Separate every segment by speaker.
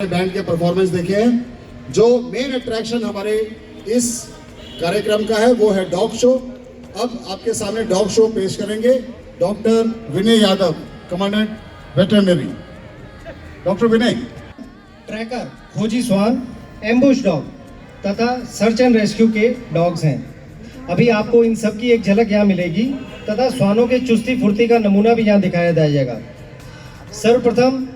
Speaker 1: Band के performance देखे हैं। जो मेन अट्रैक्शन हमारे इस कार्यक्रम का है वो है डॉग शो। अब आपके सामने डॉग शो पेश करेंगे doctor Vinay Yadav, commandant veterinary. Doctor विनय।
Speaker 2: ट्रैकर, खोजी श्वान, एम्बुश डॉग तथा सर्च एंड रेस्क्यू के डॉग्स हैं। अभी आपको इन सब की एक झलक यहाँ मिलेगी तथा श्वानों के चुस्ती फुर्ती का नमूना भी यहाँ दिखाया जाएगा। सर्वप्रथम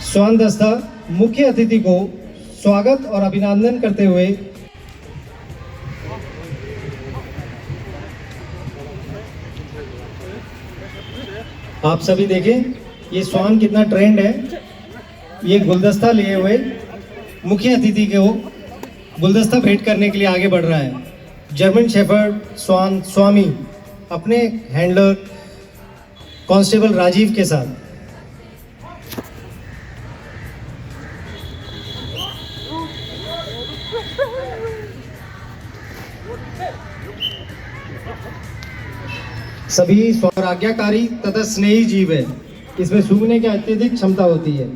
Speaker 2: श्वान दस्ता मुख्य अतिथि को स्वागत और अभिनंदन करते हुए आप सभी देखें ये श्वान कितना ट्रेंड है। ये गुलदस्ता लिए हुए मुख्य अतिथि को गुलदस्ता भेंट करने के लिए आगे बढ़ रहा है। जर्मन शेफर्ड श्वान स्वामी अपने हैंडलर कांस्टेबल राजीव के साथ। सभी श्वान आज्ञाकारी तथा स्नेही जीव है। इसमें सूंघने की अत्यधिक क्षमता होती है।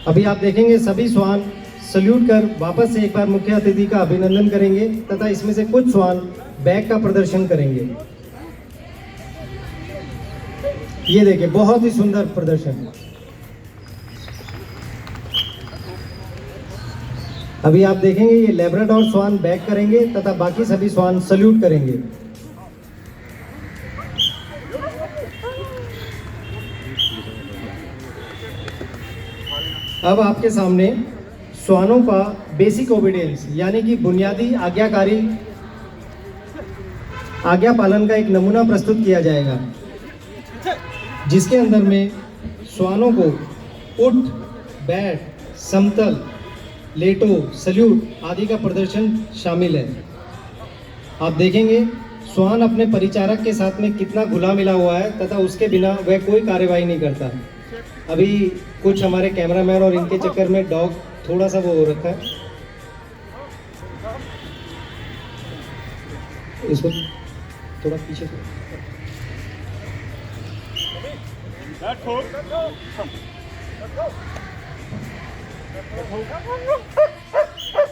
Speaker 2: अभी आप देखेंगे सभी श्वान सल्यूट कर वापस से एक बार मुख्य अतिथि का अभिनंदन करेंगे तथा इसमें से कुछ श्वान बैग का प्रदर्शन करेंगे। ये देखिए बहुत ही सुंदर प्रदर्शन। अभी आप देखेंगे ये लैब्राडोर श्वान बैक करेंगे तथा बाकी सभी श्वान सल्यूट करेंगे। अब आपके सामने श्वानों का बेसिक ओबीडियंस यानी कि बुनियादी आज्ञाकारी आज्ञा पालन का एक नमूना प्रस्तुत किया जाएगा, जिसके अंदर में श्वानों को उठ, बैठ, समतल, लेटो, सल्यूट आदि का प्रदर्शन शामिल है। आप देखेंगे श्वान अपने परिचारक के साथ में कितना घुला मिला हुआ है तथा उसके बिना वह कोई कार्यवाही नहीं करता। अभी कुछ हमारे कैमरामैन और इनके चक्कर में डॉग थोड़ा सा वो हो रखा है, इसको थोड़ा पीछे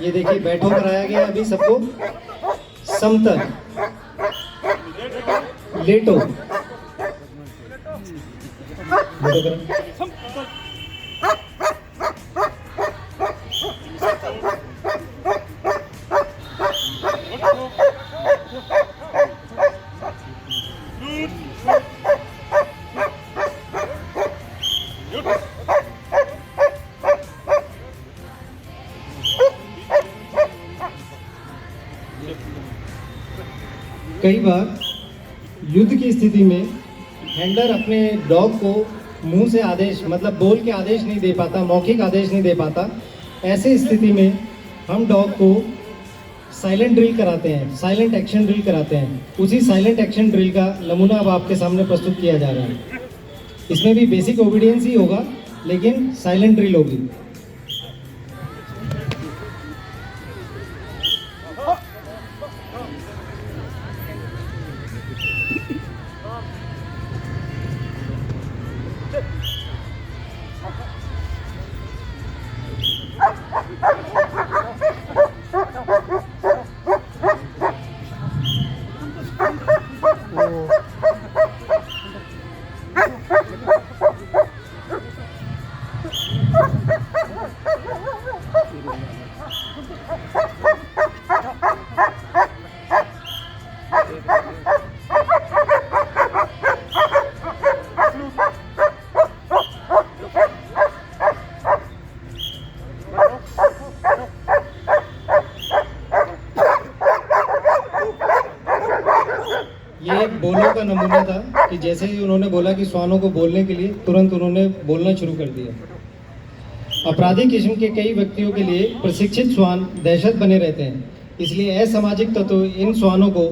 Speaker 2: ये देखिए बैठो कराया गया। अभी सबको समतल, लेटो, कई बार युद्ध की स्थिति में हैंडलर अपने डॉग को मुंह से आदेश मतलब बोल के आदेश नहीं दे पाता, मौखिक आदेश नहीं दे पाता। ऐसे स्थिति में हम डॉग को साइलेंट ड्रिल कराते हैं, साइलेंट एक्शन ड्रिल कराते हैं। उसी साइलेंट एक्शन ड्रिल का नमूना अब आपके सामने प्रस्तुत किया जा रहा है। इसमें भी बेसिक ओबीडियंस ही होगा लेकिन साइलेंट ड्रिल होगी। ये एक बोलो का नमूना था कि जैसे ही उन्होंने बोला कि श्वानों को बोलने के लिए तुरंत उन्होंने बोलना शुरू कर दिया। अपराधी किस्म के कई व्यक्तियों के लिए प्रशिक्षित श्वान दहशत बने रहते हैं, इसलिए असामाजिक तत्व इन श्वानों को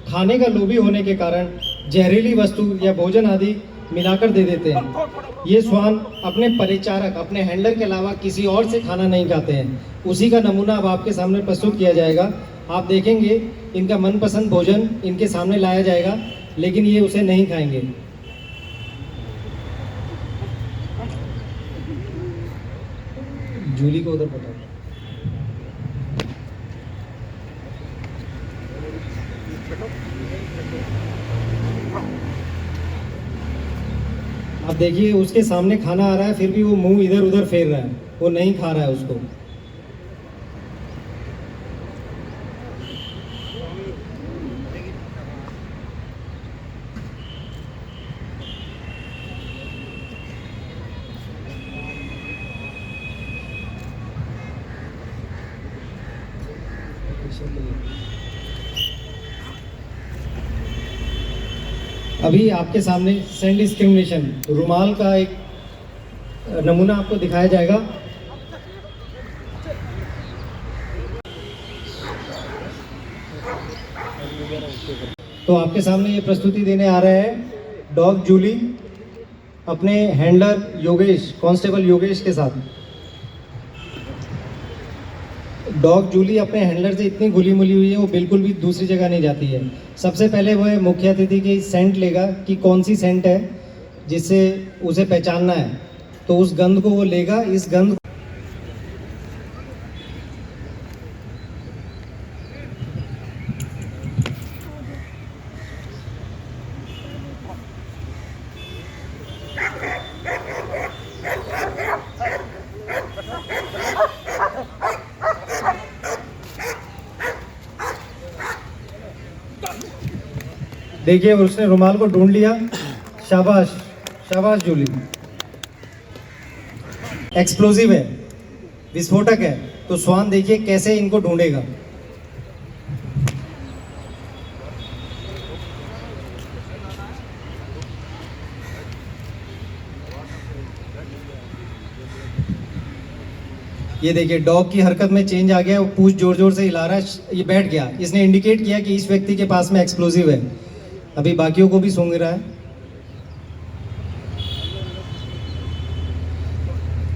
Speaker 2: खाने का लोभी होने के कारण जहरीली वस्तु या भोजन आदि मिलाकर दे देते हैं। ये श्वान अपने परिचारक, अपने हैंडलर के अलावा किसी और से खाना नहीं खाते हैं। उसी का नमूना अब आपके सामने प्रस्तुत किया जाएगा। आप देखेंगे इनका मनपसंद भोजन इनके सामने लाया जाएगा, लेकिन ये उसे नहीं खाएंगे। जूली को उधर बताओ। अब देखिए उसके सामने खाना आ रहा है, फिर भी वो मुंह इधर उधर फेर रहा है, वो नहीं खा रहा है उसको। अभी आपके सामने सेंड डिस्क्रिमिनेशन रुमाल का एक नमूना आपको दिखाया जाएगा। तो आपके सामने ये प्रस्तुति देने आ रहे हैं डॉग जूली अपने हैंडलर योगेश, कांस्टेबल योगेश के साथ। डॉग जूली अपने हैंडलर से इतनी घुली मिली हुई है, वो बिल्कुल भी दूसरी जगह नहीं जाती है। सबसे पहले वह मुख्य अतिथि की सेंट लेगा कि कौन सी सेंट है जिससे उसे पहचानना है, तो उस गंध को वो लेगा। इस गंध देखिए उसने रुमाल को ढूंढ लिया। शाबाश शाबाश जूली। एक्सप्लोजिव है, विस्फोटक है, तो स्वान देखिए कैसे इनको ढूंढेगा। ये देखिए डॉग की हरकत में चेंज आ गया, वो पूंछ जोर जोर से हिला रहा है, ये बैठ गया। इसने इंडिकेट किया कि इस व्यक्ति के पास में एक्सप्लोजिव है। अभी बाकियों को भी सूंघ रहा है।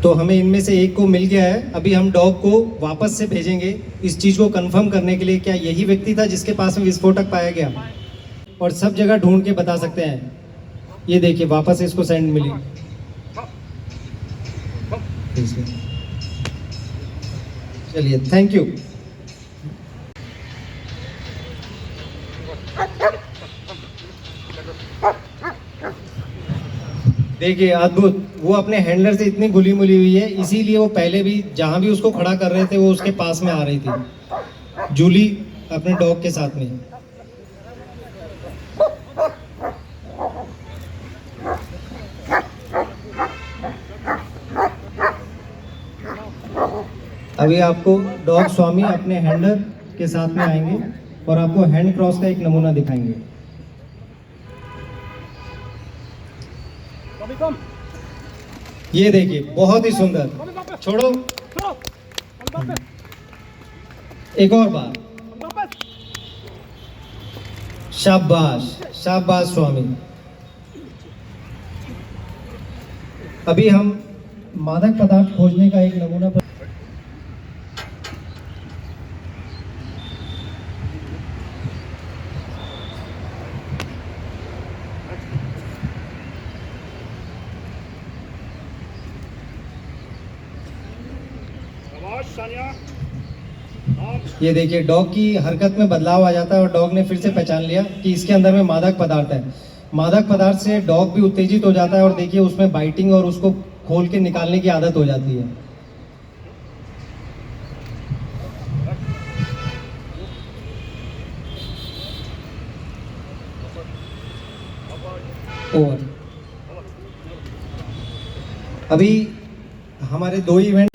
Speaker 2: तो हमें इनमें से एक को मिल गया है। अभी हम डॉग को वापस से भेजेंगे इस चीज को कंफर्म करने के लिए, क्या यही व्यक्ति था जिसके पास में विस्फोटक पाया गया। और सब जगह ढूंढ के बता सकते हैं। ये देखिए वापस इसको सेंड मिली। चलिए थैंक यू। देखिए अद्भुत, वो अपने हैंडलर से इतनी घुली मिली हुई है, इसीलिए वो पहले भी जहां भी उसको खड़ा कर रहे थे वो उसके पास में आ रही थी, जूली अपने डॉग के साथ में। अभी आपको डॉग स्वामी अपने हैंडलर के साथ में आएंगे और आपको हैंड क्रॉस का एक नमूना दिखाएंगे। ये देखिए बहुत ही सुंदर। छोड़ो, एक और बार। शाबाश शाबाश स्वामी। अभी हम मादक पदार्थ खोजने का एक नमूना पर ये देखिए डॉग की हरकत में बदलाव आ जाता है और डॉग ने फिर से पहचान लिया कि इसके अंदर में मादक पदार्थ है। मादक पदार्थ से डॉग भी उत्तेजित हो जाता है और देखिए उसमें बाइटिंग और उसको खोल के निकालने की आदत हो जाती है। और अभी हमारे दो इवेंट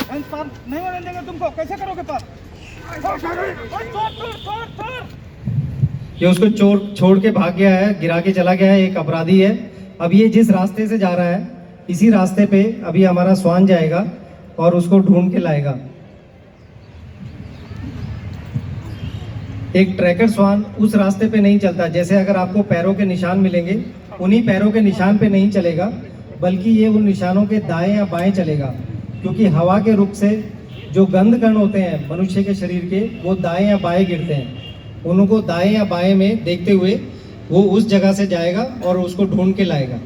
Speaker 3: नहीं होने देंगे तुमको, कैसे करोगे पार?
Speaker 2: ये उसको छोड़ के भाग गया है, गिरा के चला गया है, एक अपराधी है। अब ये जिस रास्ते से जा रहा है इसी रास्ते पे अभी हमारा स्वान जाएगा और उसको ढूंढ के लाएगा। एक ट्रैकर स्वान उस रास्ते पे नहीं चलता, जैसे अगर आपको पैरों के निशान मिलेंगे उन्हीं पैरों के निशान पे नहीं चलेगा, बल्कि ये उन निशानों के दाएं या बाएं चलेगा, क्योंकि हवा के रुख से जो गंध कण होते हैं मनुष्य के शरीर के, वो दाएं या बाएं गिरते हैं। उनको दाएं या बाएं में देखते हुए वो उस जगह से जाएगा और उसको ढूंढ के लाएगा।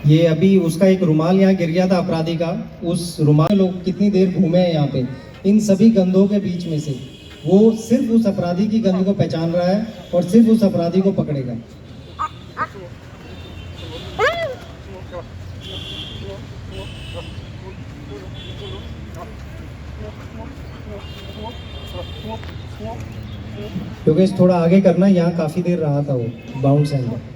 Speaker 2: ये अभी उसका एक रुमाल यहाँ गिर गया था अपराधी का, उस रुमाल लोग कितनी देर घूमे हैं यहाँ पे, इन सभी गंधों के बीच में से वो सिर्फ उस अपराधी की गंध को पहचान रहा है और सिर्फ उस अपराधी को पकड़ेगा। क्योंकि थोड़ा आगे करना, यहाँ काफ़ी देर रहा था वो बाउंड से अंदर।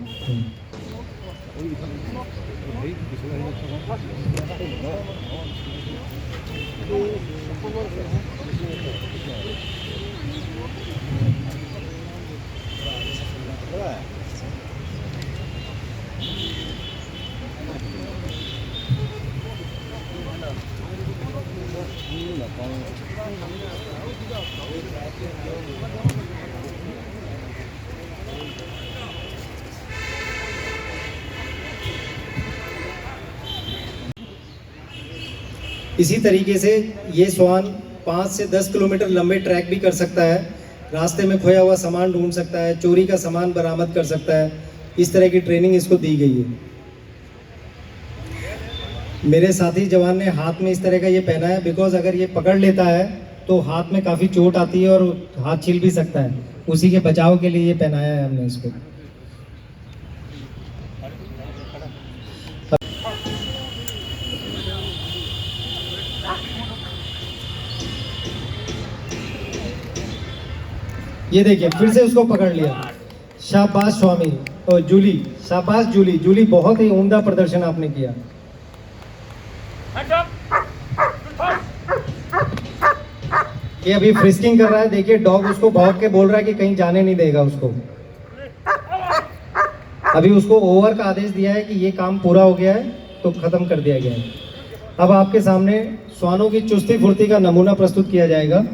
Speaker 2: इसी तरीके से ये श्वान 5 से 10 किलोमीटर लंबे ट्रैक भी कर सकता है, रास्ते में खोया हुआ सामान ढूंढ सकता है, चोरी का सामान बरामद कर सकता है। इस तरह की ट्रेनिंग इसको दी गई है। मेरे साथी जवान ने हाथ में इस तरह का ये पहना है, बिकॉज अगर ये पकड़ लेता है तो हाथ में काफ़ी चोट आती है और हाथ छिल भी सकता है। उसी के बचाव के लिए ये पहनाया है हमने इसको। ये देखिए फिर से उसको पकड़ लिया। शाबाश स्वामी और जूली, शाबाश जूली, जूली बहुत ही उम्दा प्रदर्शन आपने किया। ये अभी फ्रिस्किंग कर रहा है, देखिए डॉग उसको भौंक के बोल रहा है कि कहीं जाने नहीं देगा उसको। अभी उसको ओवर का आदेश दिया है कि ये काम पूरा हो गया है तो खत्म कर दिया गया है। अब आपके सामने श्वानों की चुस्ती फुर्ती का नमूना प्रस्तुत किया जाएगा।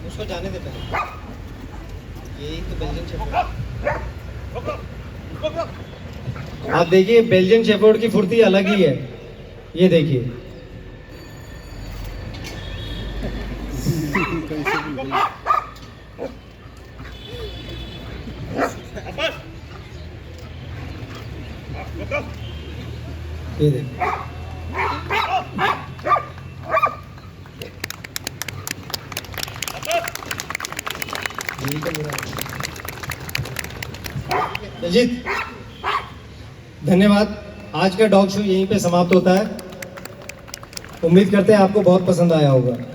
Speaker 2: उसको जाने दे पहले। यही तो बेल्जियन शेफर्ड। आप देखिए बेल्जियन शेफर्ड की फुर्ती अलग ही है। ये देखिए ये देखिए अजीत, धन्यवाद। आज का डॉग शो यहीं पे समाप्त होता है। उम्मीद करते हैं आपको बहुत पसंद आया होगा।